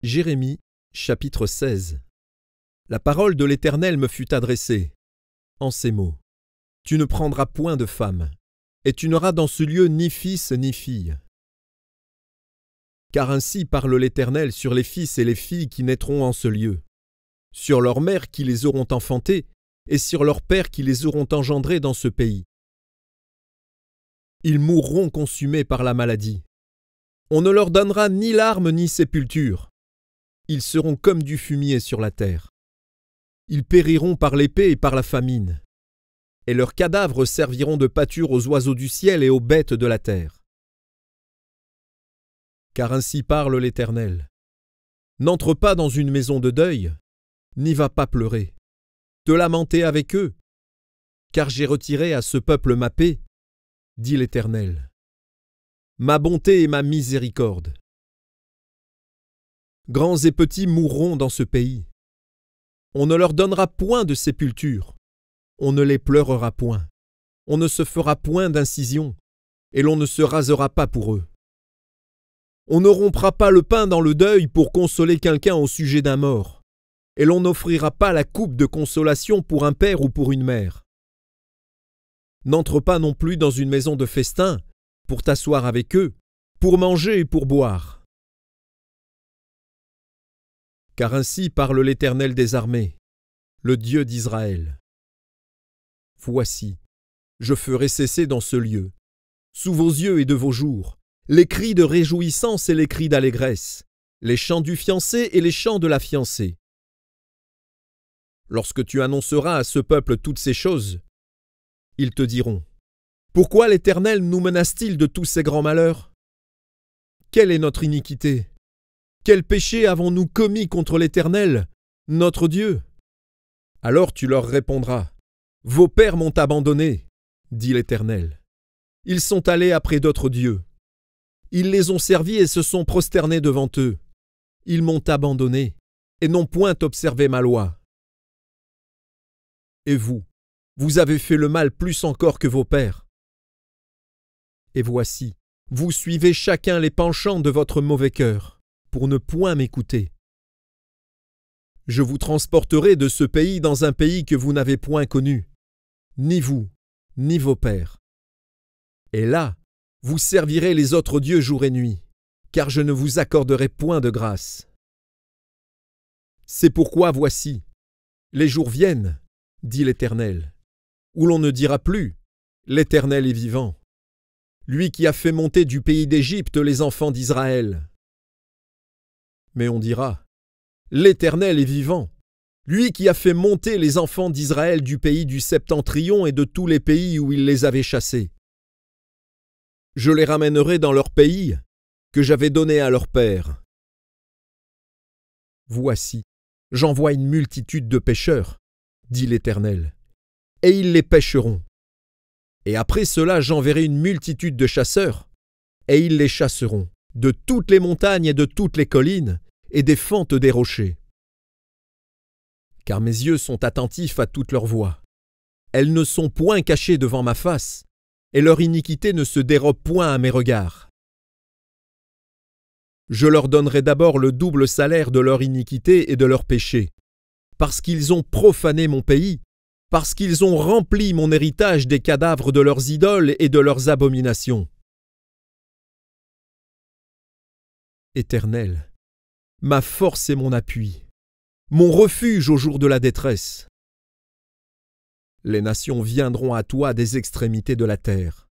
Jérémie, chapitre 16. La parole de l'Éternel me fut adressée, en ces mots. Tu ne prendras point de femme, et tu n'auras dans ce lieu ni fils ni fille. Car ainsi parle l'Éternel sur les fils et les filles qui naîtront en ce lieu, sur leurs mères qui les auront enfantés, et sur leurs pères qui les auront engendrés dans ce pays. Ils mourront consumés par la maladie. On ne leur donnera ni larmes ni sépulture. Ils seront comme du fumier sur la terre. Ils périront par l'épée et par la famine. Et leurs cadavres serviront de pâture aux oiseaux du ciel et aux bêtes de la terre. Car ainsi parle l'Éternel. N'entre pas dans une maison de deuil, n'y va pas pleurer, te lamenter avec eux, car j'ai retiré à ce peuple ma paix, dit l'Éternel, ma bonté et ma miséricorde. Grands et petits mourront dans ce pays. On ne leur donnera point de sépulture, on ne les pleurera point, on ne se fera point d'incision, et l'on ne se rasera pas pour eux. On ne rompra pas le pain dans le deuil pour consoler quelqu'un au sujet d'un mort, et l'on n'offrira pas la coupe de consolation pour un père ou pour une mère. N'entre pas non plus dans une maison de festin pour t'asseoir avec eux, pour manger et pour boire. Car ainsi parle l'Éternel des armées, le Dieu d'Israël. Voici, je ferai cesser dans ce lieu, sous vos yeux et de vos jours, les cris de réjouissance et les cris d'allégresse, les chants du fiancé et les chants de la fiancée. Lorsque tu annonceras à ce peuple toutes ces choses, ils te diront, « Pourquoi l'Éternel nous menace-t-il de tous ces grands malheurs? Quelle est notre iniquité? Quel péché avons-nous commis contre l'Éternel, notre Dieu? » Alors tu leur répondras, « Vos pères m'ont abandonné, dit l'Éternel. Ils sont allés après d'autres dieux. Ils les ont servis et se sont prosternés devant eux. Ils m'ont abandonné et n'ont point observé ma loi. Et vous, vous avez fait le mal plus encore que vos pères. Et voici, vous suivez chacun les penchants de votre mauvais cœur, pour ne point m'écouter. Je vous transporterai de ce pays dans un pays que vous n'avez point connu, ni vous, ni vos pères. Et là, vous servirez les autres dieux jour et nuit, car je ne vous accorderai point de grâce. C'est pourquoi voici, les jours viennent, dit l'Éternel, où l'on ne dira plus, l'Éternel est vivant, lui qui a fait monter du pays d'Égypte les enfants d'Israël. Mais on dira, l'Éternel est vivant, lui qui a fait monter les enfants d'Israël du pays du septentrion et de tous les pays où il les avait chassés. Je les ramènerai dans leur pays que j'avais donné à leur père. Voici, j'envoie une multitude de pêcheurs, dit l'Éternel, et ils les pêcheront. Et après cela, j'enverrai une multitude de chasseurs, et ils les chasseront de toutes les montagnes et de toutes les collines et des fentes des rochers. Car mes yeux sont attentifs à toutes leurs voies. Elles ne sont point cachées devant ma face, et leur iniquité ne se dérobe point à mes regards. Je leur donnerai d'abord le double salaire de leur iniquité et de leur péché, parce qu'ils ont profané mon pays, parce qu'ils ont rempli mon héritage des cadavres de leurs idoles et de leurs abominations. Éternel, ma force et mon appui, mon refuge au jour de la détresse. Les nations viendront à toi des extrémités de la terre,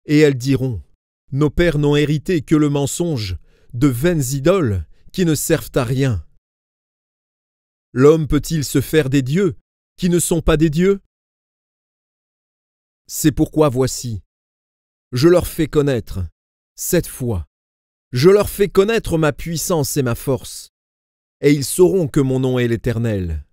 et elles diront, nos pères n'ont hérité que le mensonge de vaines idoles qui ne servent à rien. L'homme peut-il se faire des dieux qui ne sont pas des dieux? C'est pourquoi voici, je leur fais connaître, cette fois, je leur fais connaître ma puissance et ma force, et ils sauront que mon nom est l'Éternel.